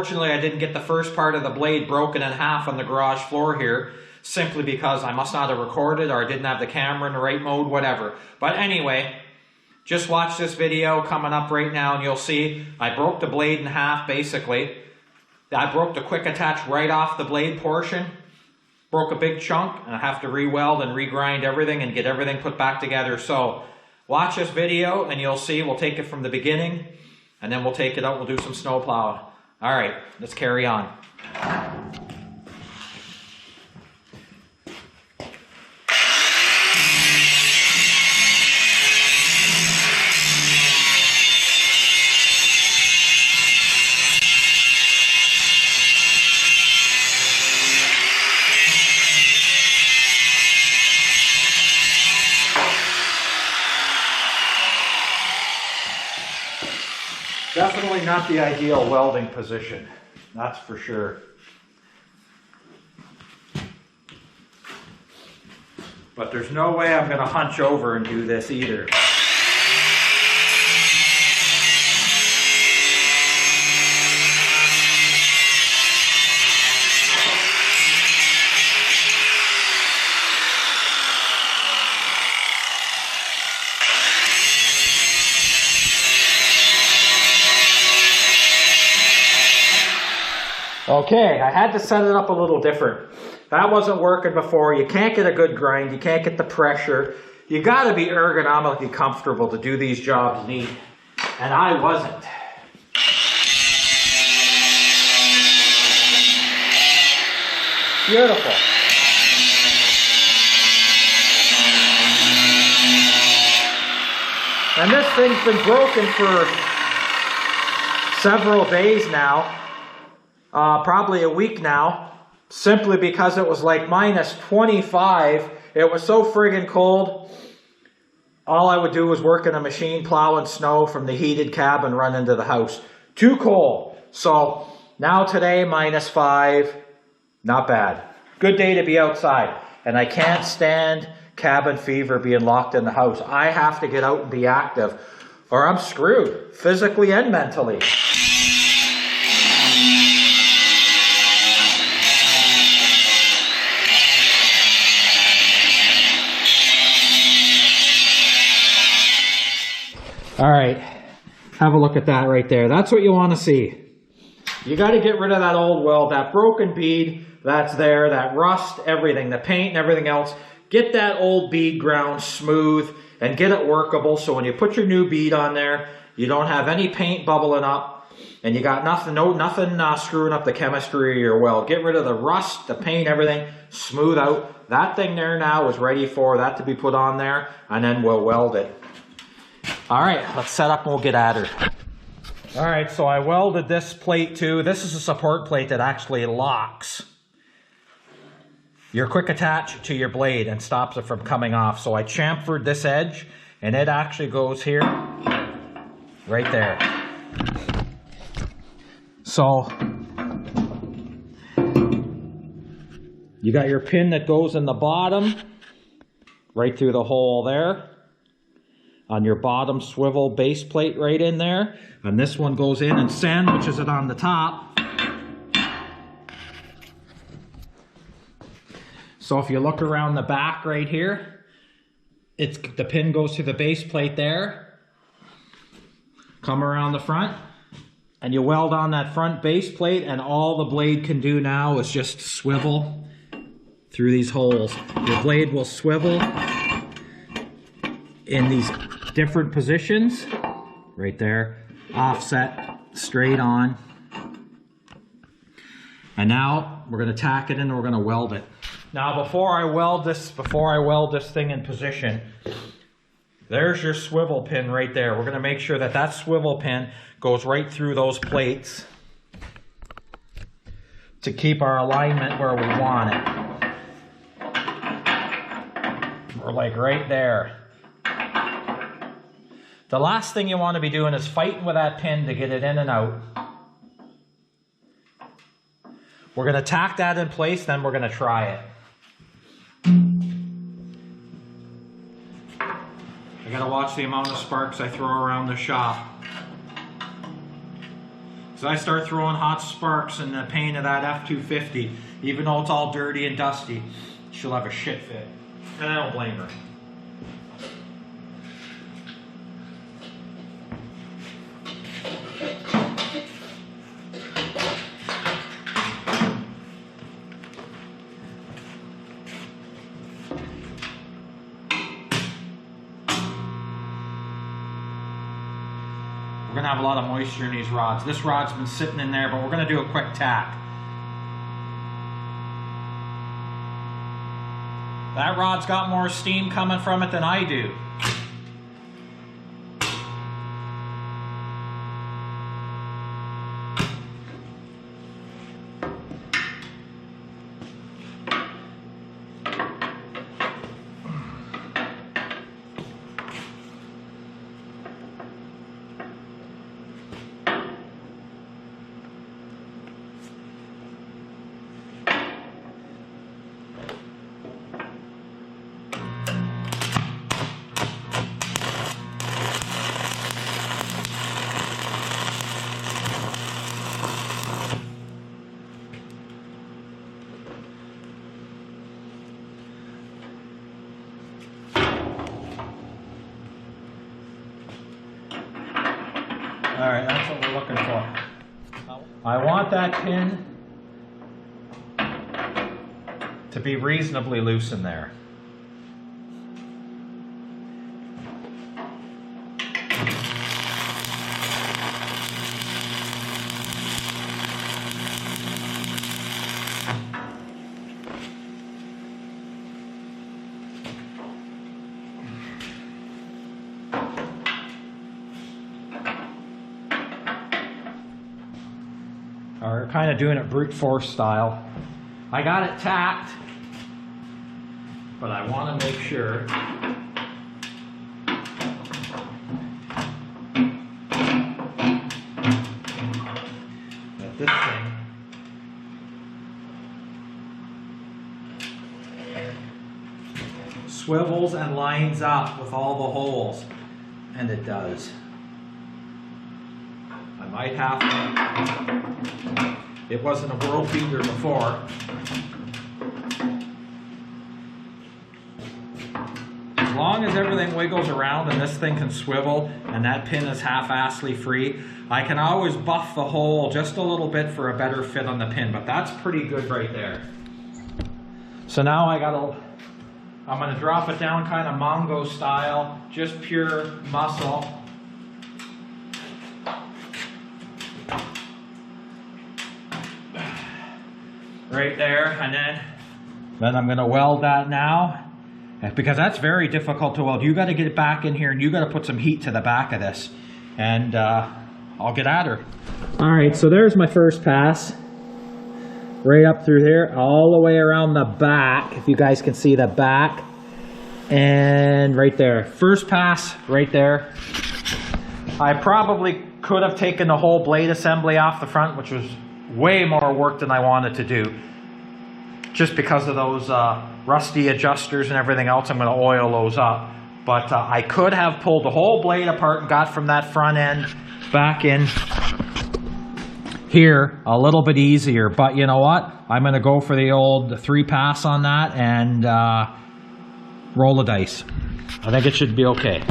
Unfortunately, I didn't get the first part of the blade broken in half on the garage floor here, simply because I must not have recorded or I didn't have the camera in the right mode, whatever. But anyway, just watch this video coming up right now and you'll see I broke the blade in half basically. I broke the quick attach right off the blade portion, broke a big chunk, and I have to re-weld and regrind everything and get everything put back together. So watch this video and you'll see. We'll take it from the beginning and then we'll take it out, we'll do some snow plowing. All right, let's carry on. Definitely not the ideal welding position, that's for sure. But there's no way I'm going to hunch over and do this either. Okay, I had to set it up a little different. That wasn't working before. You can't get a good grind. You can't get the pressure. You got to be ergonomically comfortable to do these jobs neat. And I wasn't. Beautiful. And this thing's been broken for several days now. Probably a week now, simply because it was like minus 25. It was so friggin' cold. All I would do was work in a machine plowing snow from the heated cab and run into the house. Too cold. So now today, minus 5. Not bad. Good day to be outside. And I can't stand cabin fever being locked in the house. I have to get out and be active or I'm screwed, physically and mentally. All right, have a look at that right there. That's what you want to see. You got to get rid of that old weld, that broken bead that's there, that rust, everything, the paint and everything else. Get that old bead ground smooth and get it workable so when you put your new bead on there, you don't have any paint bubbling up and you got nothing screwing up the chemistry of your weld. Get rid of the rust, the paint, everything, smooth out. That thing there now is ready for that to be put on there and then we'll weld it. All right, let's set up and we'll get at her. All right, so I welded this plate too. This is a support plate that actually locks your quick attach to your blade and stops it from coming off. So I chamfered this edge and it actually goes here, right there. So you got your pin that goes in the bottom, right through the hole there. On your bottom swivel base plate right in there. And this one goes in and sandwiches it on the top. So if you look around the back right here, the pin goes to the base plate there. Come around the front and you weld on that front base plate and all the blade can do now is just swivel through these holes. Your blade will swivel in these different positions, right there, offset, straight on. And now we're going to tack it in and we're going to weld it. Now before I weld this thing in position, there's your swivel pin right there. We're going to make sure that that swivel pin goes right through those plates to keep our alignment where we want it. We're like right there. The last thing you want to be doing is fighting with that pin to get it in and out. We're going to tack that in place, then we're going to try it. I got to watch the amount of sparks I throw around the shop. Because I start throwing hot sparks in the paint of that F-250, even though it's all dirty and dusty, she'll have a shit fit. And I don't blame her. We're going to have a lot of moisture in these rods. This rod's been sitting in there, but we're going to do a quick tack. That rod's got more steam coming from it than I do. Alright, that's what we're looking for. I want that pin to be reasonably loose in there. We're kind of doing it brute force style. I got it tacked, but I want to make sure that this thing swivels and lines up with all the holes, and it does. I might have to. It wasn't a world beater before. As long as everything wiggles around and this thing can swivel and that pin is half-assly free, I can always buff the hole just a little bit for a better fit on the pin, but that's pretty good right there. So now I'm gonna drop it down kind of Mongo style, just pure muscle. Right there, and then I'm going to weld that now, because that's very difficult to weld. You got to get it back in here, and you got to put some heat to the back of this, and I'll get at her. All right, so there's my first pass, right up through here, all the way around the back, if you guys can see the back, and right there. First pass right there. I probably could have taken the whole blade assembly off the front, which was way more work than I wanted to do, just because of those rusty adjusters and everything else. I'm going to oil those up, but I could have pulled the whole blade apart and got from that front end back in here a little bit easier. But you know what, I'm going to go for the old 3-pass on that and roll the dice. I think it should be okay.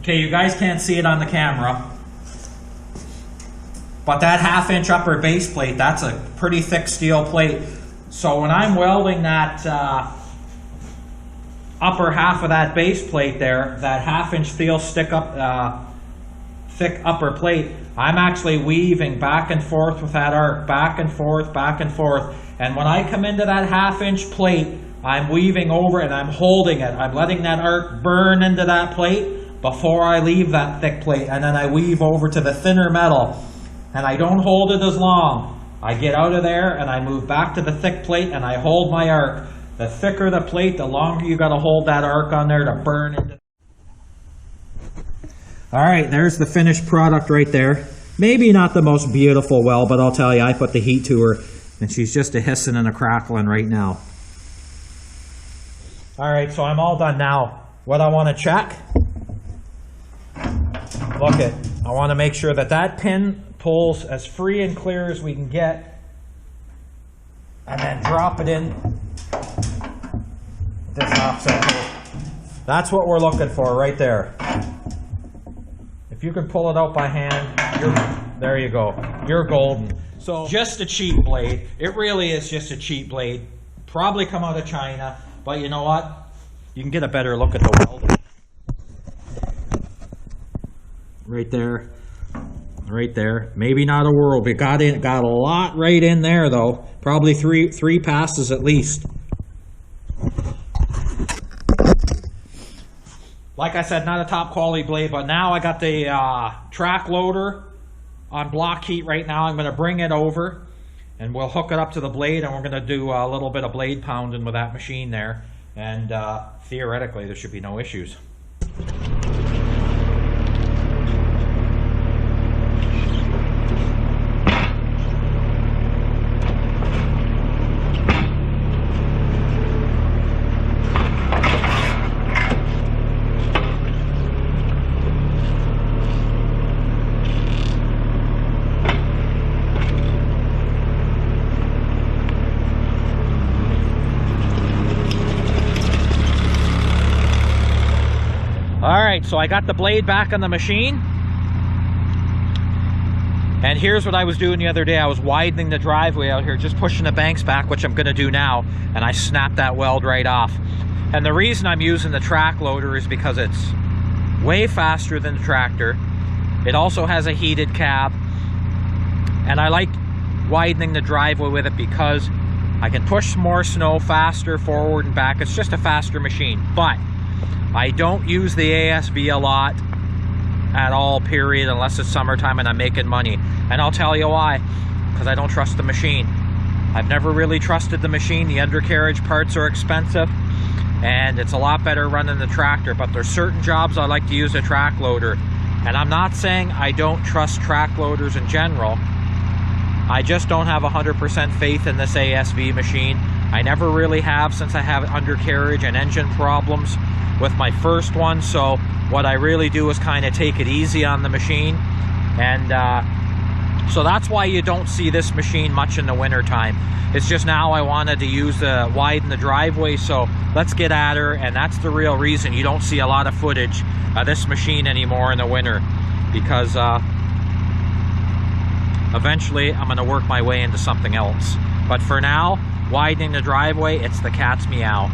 Okay, you guys can't see it on the camera, but that 1/2 inch upper base plate, that's a pretty thick steel plate. So when I'm welding that upper half of that base plate there, that 1/2 inch steel thick upper plate, I'm actually weaving back and forth with that arc, back and forth, back and forth. And when I come into that 1/2 inch plate, I'm weaving over it and I'm holding it. I'm letting that arc burn into that plate. before I leave that thick plate, and then I weave over to the thinner metal, and I don't hold it as long. I get out of there and I move back to the thick plate and I hold my arc. The thicker the plate, the longer you got to hold that arc on there to burn into. All right, there's the finished product right there. Maybe not the most beautiful weld, but I'll tell you, I put the heat to her and she's just a hissing and a crackling right now. All right, so I'm all done now. What I want to check, look it, I want to make sure that that pin pulls as free and clear as we can get, and then drop it in this offset tool. That's what we're looking for right there. If you can pull it out by hand, there you go. You're golden. So just a cheap blade. It really is just a cheap blade. Probably come out of China, but you know what? You can get a better look at the welding. Right there. Right there. Maybe not a world, but got a lot right in there though. Probably three passes at least. Like I said, not a top quality blade, but now I got the track loader on block heat right now. I'm going to bring it over and we'll hook it up to the blade, and we're going to do a little bit of blade pounding with that machine there, and theoretically there should be no issues. Alright, so I got the blade back on the machine, and here's what I was doing the other day. I was widening the driveway out here, just pushing the banks back, which I'm going to do now, and I snapped that weld right off. And the reason I'm using the track loader is because it's way faster than the tractor. It also has a heated cab, and I like widening the driveway with it because I can push more snow faster forward and back. It's just a faster machine. But I don't use the ASV a lot at all, period, unless it's summertime and I'm making money. And I'll tell you why. Because I don't trust the machine. I've never really trusted the machine. The undercarriage parts are expensive, and it's a lot better running the tractor. But there's certain jobs I like to use a track loader. And I'm not saying I don't trust track loaders in general. I just don't have 100% faith in this ASV machine. I never really have, since I have undercarriage and engine problems with my first one. So what I really do is kind of take it easy on the machine, and so that's why you don't see this machine much in the winter time. It's just now I wanted to use the widen the driveway, so let's get at her. And that's the real reason you don't see a lot of footage of this machine anymore in the winter, because eventually I'm going to work my way into something else. But for now, widening the driveway, it's the cat's meow.